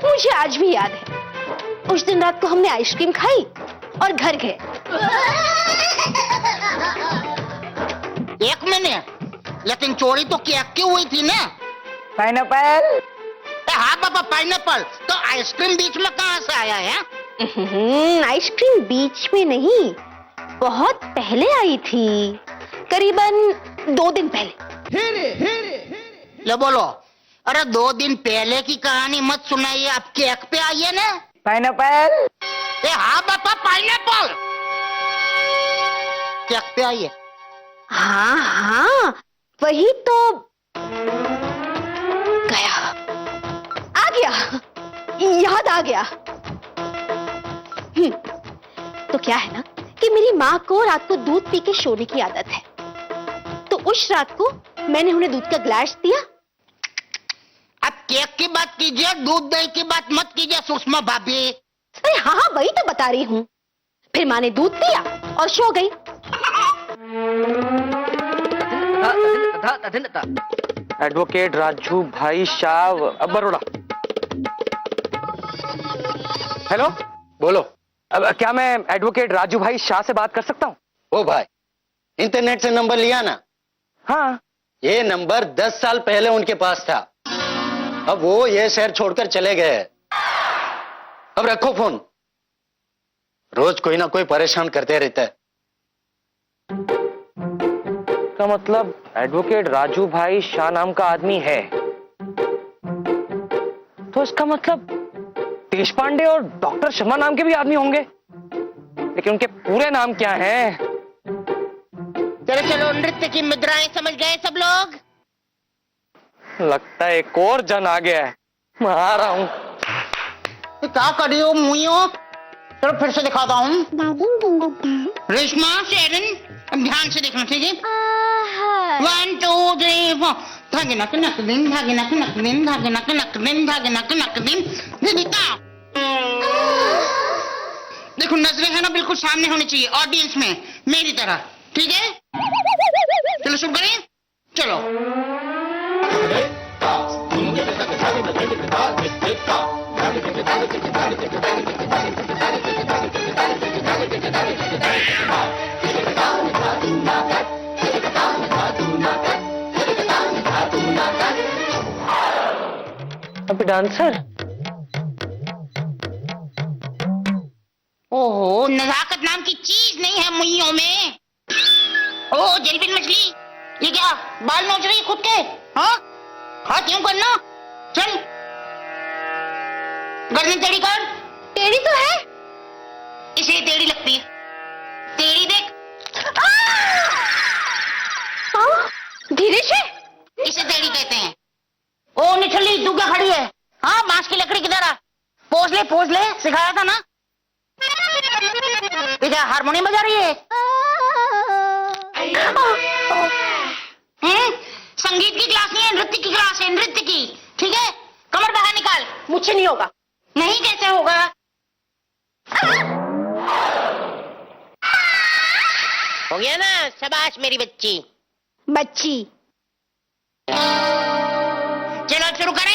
Speaker 2: मुझे आज भी याद है, उस दिन रात को हमने आइसक्रीम खाई और घर गए।
Speaker 4: एक मिनट, लेकिन चोरी तो केक की हुई थी ना?
Speaker 1: पाइनएप्पल।
Speaker 4: हाँ पापा, पाइनएप्पल। तो आइसक्रीम बीच में कहाँ से आया है?
Speaker 2: आइसक्रीम बीच में नहीं, बहुत पहले आई थी, करीबन 2 दिन पहले।
Speaker 4: ले बोलो। अरे 2 दिन पहले की कहानी मत सुनाइए, आप केक पे आइए ना।
Speaker 1: पाइनएप्पल।
Speaker 4: हाँ पापा, पाइनएप्पल। केक पे आइए।
Speaker 2: हाँ हाँ, वही तो। गया, आ गया, याद आ गया। तो क्या है ना कि मेरी माँ को रात को दूध पी के सोने की आदत है, तो उस रात को मैंने उन्हें दूध का गिलास दिया।
Speaker 4: अब केक की बात कीजिए, दूध दही की बात मत कीजिए सुषमा भाभी।
Speaker 2: अरे हाँ हाँ, वही तो बता रही हूँ। फिर माँ ने दूध दिया और सो गई।
Speaker 3: एडवोकेट राजू भाई शाह, बड़ौदा। हेलो,
Speaker 8: बोलो।
Speaker 3: अब क्या मैं एडवोकेट राजू भाई शाह से बात कर सकता हूँ?
Speaker 8: ओ भाई, इंटरनेट से नंबर लिया ना?
Speaker 3: हाँ।
Speaker 8: ये नंबर 10 साल पहले उनके पास था, अब वो ये शहर छोड़कर चले गए। अब रखो फोन, रोज कोई ना कोई परेशान करते रहता है।
Speaker 3: का मतलब एडवोकेट राजू भाई शाह नाम का आदमी है, तो इसका मतलब देश पांडे और डॉक्टर शर्मा नाम के भी आदमी होंगे, लेकिन उनके पूरे नाम क्या हैं?
Speaker 4: चलो चलो, नृत्य की मुद्राएं समझ गए सब लोग?
Speaker 3: लगता है एक और जन आ गया है, मैं आ रहा हूं।
Speaker 4: तो क्या कर रही हो मुइयो? चलो फिर से दिखाता हूँ। रेशमा, शेरन, अब ध्यान से देखना, ठीक है? 1 2 3 4। धागे नक नक दिन, धागे नक नक दिन, धागे नक नक दिन, धागे नक नक दिन। दीपिका, देखो नजरें है ना बिल्कुल सामने होनी चाहिए, ऑडियंस में, मेरी तरह, ठीक है? चलो शुरू करें, चलो।
Speaker 3: अभी डांसर।
Speaker 4: ओहो, नजाकत नाम की चीज नहीं है मुइयों में। ओह जेलबिन मछली, ये क्या बाल नोच रही है खुद के? हाँ, हाथ यूं करना, चल गर्दन टेढ़ी कर।
Speaker 2: टेढ़ी तो है।
Speaker 4: इसलिए टेढ़ी लगती है, टेढ़ी देख।
Speaker 2: धीरे से।
Speaker 4: इसे टेढ़ी कहते हैं। ओ निठल्ली, तू क्या खड़ी है? हाँ, बांस की लकड़ी की तरह। पोज ले, सिखाया था ना? ये क्या हारमोनियम बजा रही है? संगीत की क्लास नहीं है, नृत्य की क्लास है, नृत्य की, ठीक है? कमर बाहर निकाल।
Speaker 2: मुझसे नहीं होगा।
Speaker 4: नहीं, कैसे होगा? हो गया ना, शाबाश मेरी बच्ची।
Speaker 2: बच्ची।
Speaker 4: चलो शुरू करें।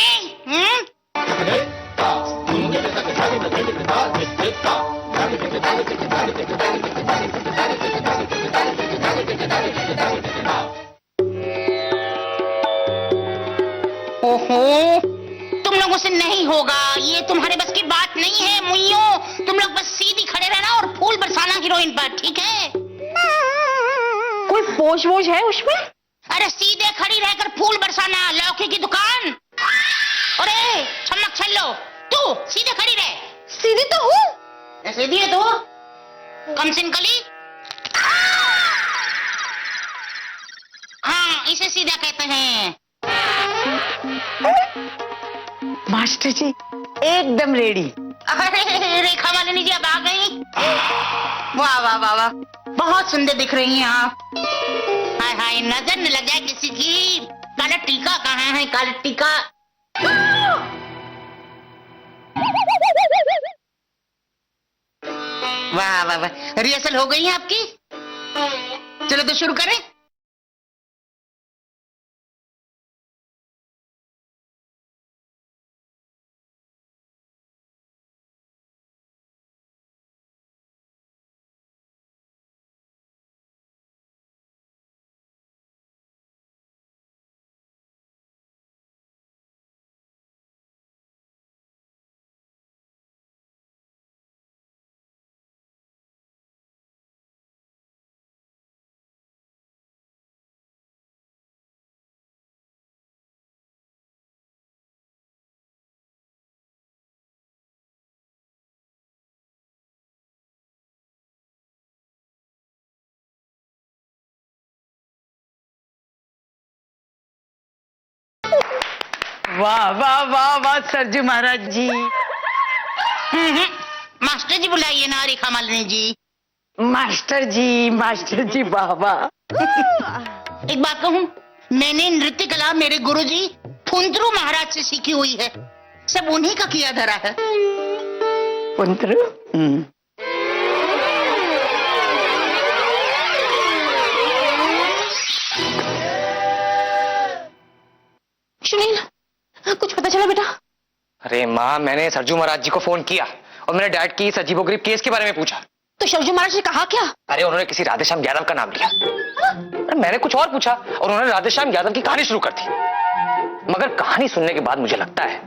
Speaker 4: ओहो, तुम लोगों से नहीं होगा, ये तुम्हारे बस की बात नहीं है मुइयो। तुम लोग बस सीधी खड़े रहना और फूल बरसाना हीरोइन पर, ठीक है?
Speaker 2: कोई पोज वोज है उसमें?
Speaker 4: अरे सीधे खड़ी रहकर फूल बरसाना, लौकी की दुकान। अरे चमक छल्लो, तू सीधे खड़ी रह।
Speaker 2: सीधी तो हूँ।
Speaker 4: सीधी है तू, कमसिन कली। हाँ, इसे सीधा कहते हैं।
Speaker 1: मास्टर जी एकदम रेडी।
Speaker 4: अरे रेखा मालिनी जी, अब आ गई। वाह वाह वाह वाह, बहुत सुंदर दिख रही हैं आप। हाय हाय, नजर न लग जाए किसी की। काला टीका कहाँ है? काला टीका। वाह वाह वाह, रिहर्सल हो गई है आपकी? चलो तो शुरू करें।
Speaker 1: वाह वाह वाह वाह सरजू महाराज जी।
Speaker 4: मास्टर जी बुलाइए ना रेखा मालिनी जी।
Speaker 1: मास्टर जी वाह वाह।
Speaker 4: एक बात कहूँ, मैंने नृत्य कला मेरे गुरुजी फुंतरू महाराज से सीखी हुई है। सब उन्हीं का किया धरा है।
Speaker 1: पुंतरू
Speaker 2: सुनील, कुछ पता चला बेटा?
Speaker 3: अरे माँ, मैंने सरजू महाराज जी को फोन किया और मैंने डैड की इस अजीबोगरीब केस के बारे में पूछा।
Speaker 2: तो सरजू महाराज ने कहा क्या?
Speaker 3: अरे उन्होंने किसी राधेश्याम यादव का नाम लिया। अरे मैंने कुछ और पूछा और उन्होंने राधेश्याम यादव की कहानी शुरू कर दी। मगर कहानी सुनने के बाद मुझे लगता है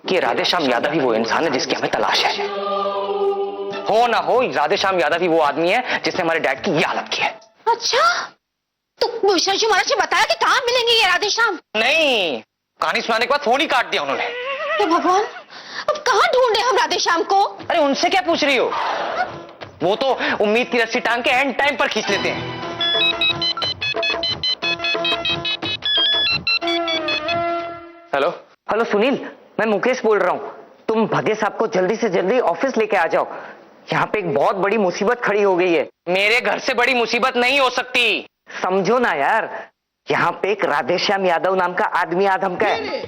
Speaker 3: कि राधेश्याम यादव ही वो इंसान है जिसकी हमें तलाश है। हो ना हो, राधेश्याम यादव ही वो आदमी है जिसने हमारे डैड की ये हालत की है।
Speaker 2: अच्छा, तो सरजू महाराज ने बताया कि कहाँ मिलेंगे ये राधेश्याम?
Speaker 3: नहीं, कहानी सुनाने के बाद फोन ही काट दिया उन्होंने।
Speaker 2: हे भगवान, अब कहाँ ढूंढे हम राधेश्याम को?
Speaker 3: अरे उनसे क्या पूछ रही हो? वो तो उम्मीद की रस्सी टांग के एंड टाइम पर खींच लेते हैं। हेलो हेलो सुनील, मैं मुकेश बोल रहा हूँ। तुम भगे साहब को जल्दी से जल्दी ऑफिस लेके आ जाओ। यहाँ पे एक बहुत बड़ी मुसीबत खड़ी हो गई है। मेरे घर से बड़ी मुसीबत नहीं हो सकती, समझो ना यार। यहाँ पे एक राधेश्याम यादव नाम का आदमी आ धमका है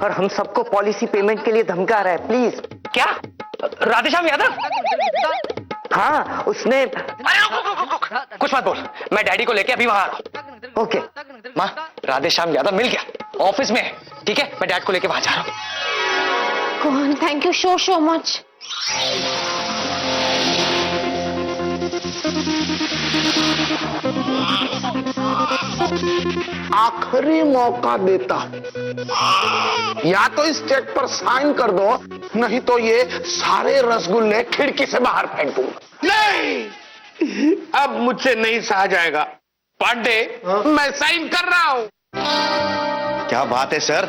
Speaker 3: और हम सबको पॉलिसी पेमेंट के लिए धमका रहा है। प्लीज। क्या? राधेश्याम यादव? हाँ, उसने। कुछ मत बोल, मैं डैडी को लेके अभी वहां आ रहा हूं। ओके माँ, राधेश्याम यादव मिल गया, ऑफिस में है। ठीक है, मैं डैड को लेके वहां जा रहा हूँ।
Speaker 2: Thank you so much.
Speaker 5: आखिरी मौका देता हूं, या तो इस चेक पर साइन कर दो, नहीं तो ये सारे रसगुल्ले खिड़की से बाहर फेंक दूंगा।
Speaker 6: नहीं, अब मुझसे नहीं सहा जाएगा। पांडे, मैं साइन कर रहा हूं।
Speaker 7: क्या बात है सर,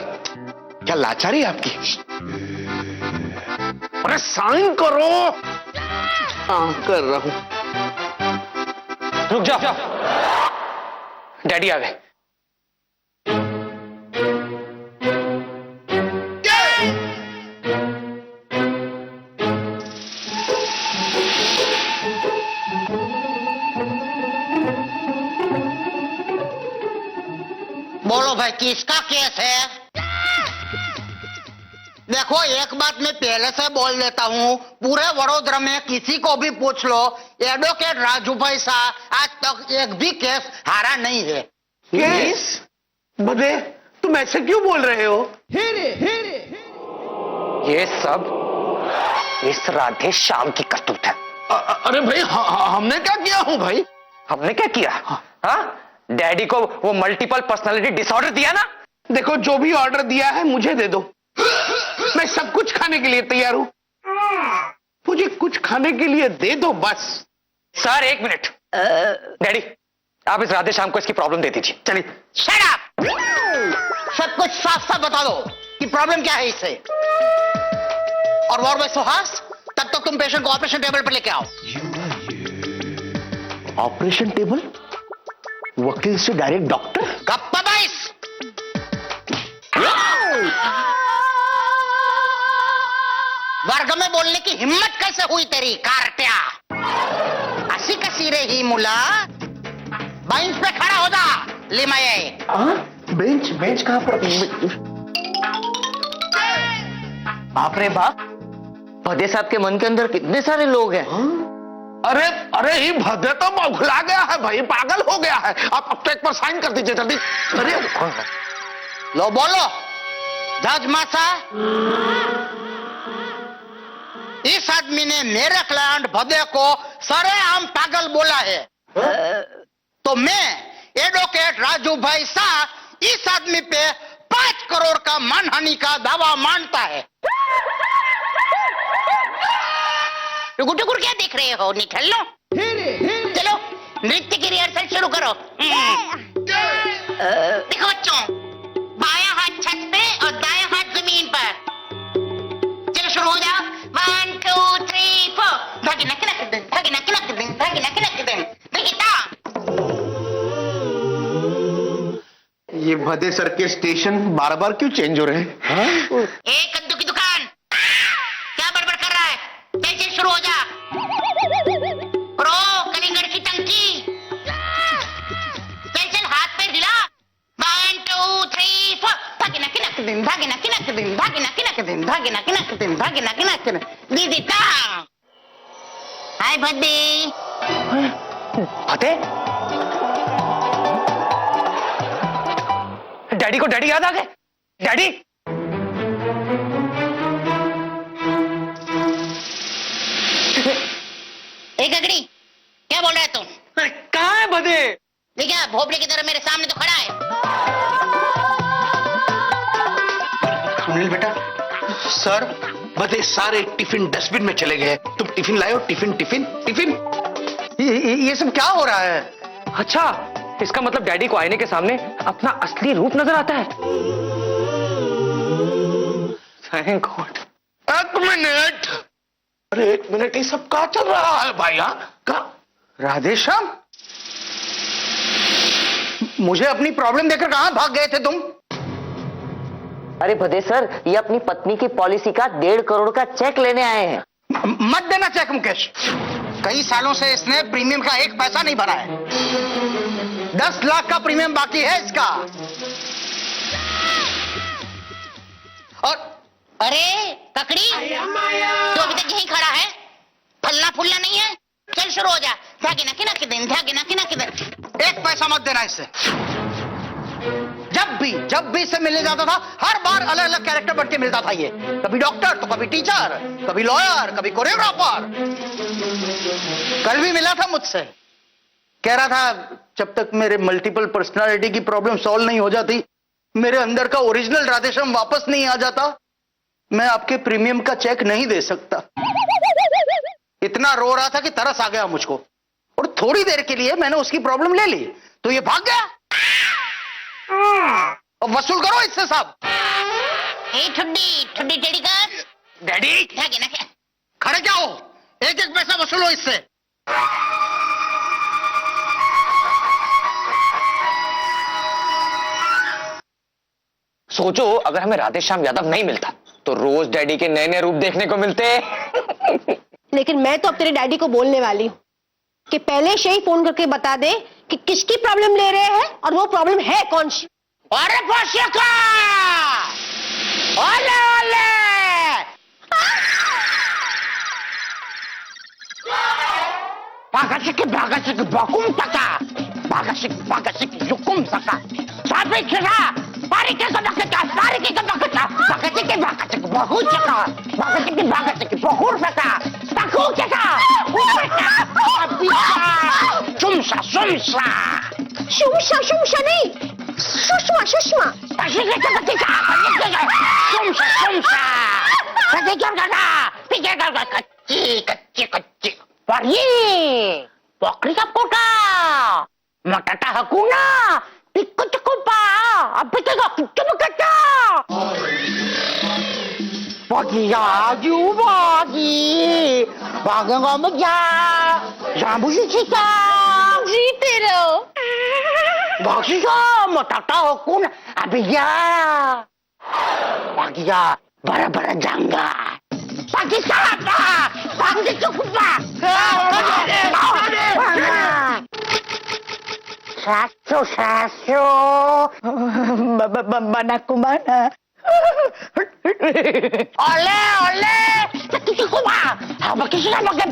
Speaker 7: क्या लाचारी है आपकी।
Speaker 5: अरे साइन करो। हाँ, कर रहा हूं।
Speaker 3: रुक जाओ, डैडी आ गए।
Speaker 4: बोलो भाई, किसका केस है? देखो, एक बात मैं पहले से बोल देता हूँ, पूरे वडोदरा में किसी को भी पूछ लो, एडवोकेट राजू भाई साहब आज तक एक भी केस हारा नहीं है।
Speaker 5: केस? बदे तुम ऐसे क्यों बोल रहे हो?
Speaker 3: ये सब इस राधेश्याम की करतूत है।
Speaker 5: अरे भाई, हमने क्या किया हूं भाई?
Speaker 3: हमने क्या किया? हाँ, डैडी को वो मल्टीपल पर्सनालिटी डिसऑर्डर दिया ना।
Speaker 5: देखो, जो भी ऑर्डर दिया है मुझे दे दो, मैं सब कुछ खाने के लिए तैयार हूं। मुझे कुछ खाने के लिए दे दो बस।
Speaker 3: सर एक मिनट। डैडी, आप इस राधेश्याम को इसकी प्रॉब्लम दे दीजिए। चलिए।
Speaker 4: Shut up! सब कुछ साफ साफ बता दो कि प्रॉब्लम क्या है इससे। और भाई सुहास, तब तक तुम पेशेंट को ऑपरेशन टेबल पर लेके आओ।
Speaker 5: Operation table? वकील से डायरेक्ट डॉक्टर?
Speaker 4: गप्पा बाइस। वर्ग में बोलने की हिम्मत कैसे हुई तेरी कारट्या? हंसी कसी रे ही मुला, बेंच पे खड़ा हो जा। लिमाये।
Speaker 5: बेंच? बेंच कहां पर?
Speaker 3: बाप रे बाप, भदे साहब के मन के अंदर कितने सारे लोग हैं।
Speaker 5: अरे अरे, ये भदे तो बौखला गया है भाई, पागल हो गया है। आप चेक पर साइन कर दीजिए जल्दी। अरे
Speaker 4: लो बोलो जज मासा, इस आदमी ने मेरे क्लाइंट भदे को सरेआम पागल बोला है। तो मैं एडवोकेट राजू भाई शाह इस आदमी पे 5 करोड़ का मानहानि का दावा मानता है। टुकुर टुकुर क्या देख रहे हो? निकल लो। चलो नृत्य की रिहर्सल शुरू करो। देखो बच्चों, बायां हाथ छत पे और दायां हाथ जमीन पर। चलो शुरू हो जाओ। 1 2 3 4। धागे नक नक दिन, धागे नक नक दिन, धागे नक नक दिन। गीता,
Speaker 5: ये
Speaker 7: भदे सर के स्टेशन बार बार क्यों चेंज हो रहे हैं?
Speaker 4: ए कद्दू की दुकान, क्या बड़बड़ कर रहा है? कैसे शुरू हो जा। प्रो कलिंगड़ की टंकी, चल चल हाथ पैर हिला। 1 2 3 4 भागिना किनक दिन, भागिना किनक दिन, भागिना किनक दिन, भागिना किनक दिन, भागिना किनक दिन, दीदी का। हाय भद्दी।
Speaker 3: फतेह, डैडी को डैडी याद आ गए? डैडी,
Speaker 4: ए गगड़ी, क्या बोल रहा है तुम?
Speaker 3: कहाँ है भदे?
Speaker 4: देखिए भोपड़े की तरह मेरे सामने तो खड़ा है।
Speaker 6: सुनील बेटा, सर भदे सारे टिफिन डस्टबिन में चले गए। तुम टिफिन लाए हो? Tiffin tiffin tiffin.
Speaker 8: ये सब क्या हो रहा है?
Speaker 3: अच्छा, इसका मतलब डैडी को आईने के सामने अपना असली रूप नजर आता है। Thank God.
Speaker 6: एक मिनट, अरे एक मिनट, ये सब क्या चल रहा है भाई? क्या?
Speaker 8: राधेश्याम, मुझे अपनी प्रॉब्लम देकर कहां भाग गए थे तुम?
Speaker 9: अरे भदे सर, ये अपनी पत्नी की पॉलिसी का 1.5 करोड़ का चेक लेने आए हैं।
Speaker 8: मत देना चेक मुकेश। कई सालों से इसने प्रीमियम का 1 पैसा नहीं भरा है। 10 लाख का प्रीमियम बाकी है इसका। और
Speaker 4: अरे ककड़ी, तू अभी तक यहीं खड़ा है? फलना फूलना नहीं है? चल शुरू हो जा। धागे ना किना के दिन, धागे ना किना के दिन।
Speaker 8: 1 पैसा मत देना इससे। जब भी इससे मिलने जाता था, हर बार अलग अलग कैरेक्टर बन के मिलता था ये। कभी डॉक्टर, तो कभी टीचर, कभी लॉयर, कभी कोरियोग्राफर। कल भी मिला था मुझसे, कह रहा था जब तक मेरे मल्टीपल पर्सनालिटी की प्रॉब्लम सॉल्व नहीं हो जाती, मेरे अंदर का ओरिजिनल राधेश्याम वापस नहीं आ जाता, मैं आपके प्रीमियम का चेक नहीं दे सकता। इतना रो रहा था कि तरस आ गया मुझको, और थोड़ी देर के लिए मैंने उसकी प्रॉब्लम ले ली तो ये भाग गया। अब वसूल करो इससे सब।
Speaker 4: ए ठुड्डी, ठुड्डी टेढ़ी कर।
Speaker 3: डैडी,
Speaker 4: धागे ना क्या?
Speaker 8: खड़े क्या हो? 1-1 पैसा वसूलो इससे।
Speaker 3: सोचो अगर हमें राधेश्याम यादव नहीं मिलता तो रोज डैडी के नए नए रूप देखने को मिलते।
Speaker 2: लेकिन मैं तो अब तेरे डैडी को बोलने वाली हूँ कि पहले से ही फोन करके बता दे कि किसकी प्रॉब्लम ले रहे हैं और वो प्रॉब्लम है कौन सी।
Speaker 4: अरे पोशिका! ओले ओले! भागसिक बकुम तका, भागसिक युकुम तका, सापे खिरा, पारी के बकता, भागसिक बहु चका, भागसिक बहुर तका, तकू चका, शुमशा नहीं, सुषमा, कच्ची, पकड़ी का पोटा, मटाटा हकूना, पिक्को चकुपा, अब पिकेगा कुछ बकता। बगिया जुबागी, भागेगा मजा, जामुजी चिका,
Speaker 2: जीते रहो।
Speaker 4: बगिया मटाटा हकूना, अबिया, बगिया बड़ा जंगा, पाकिस्तान, पाकिस्तान चकुपा, सासो,
Speaker 1: बना कुमाना।
Speaker 4: ओले, चकुपा, अब किसी ने मगे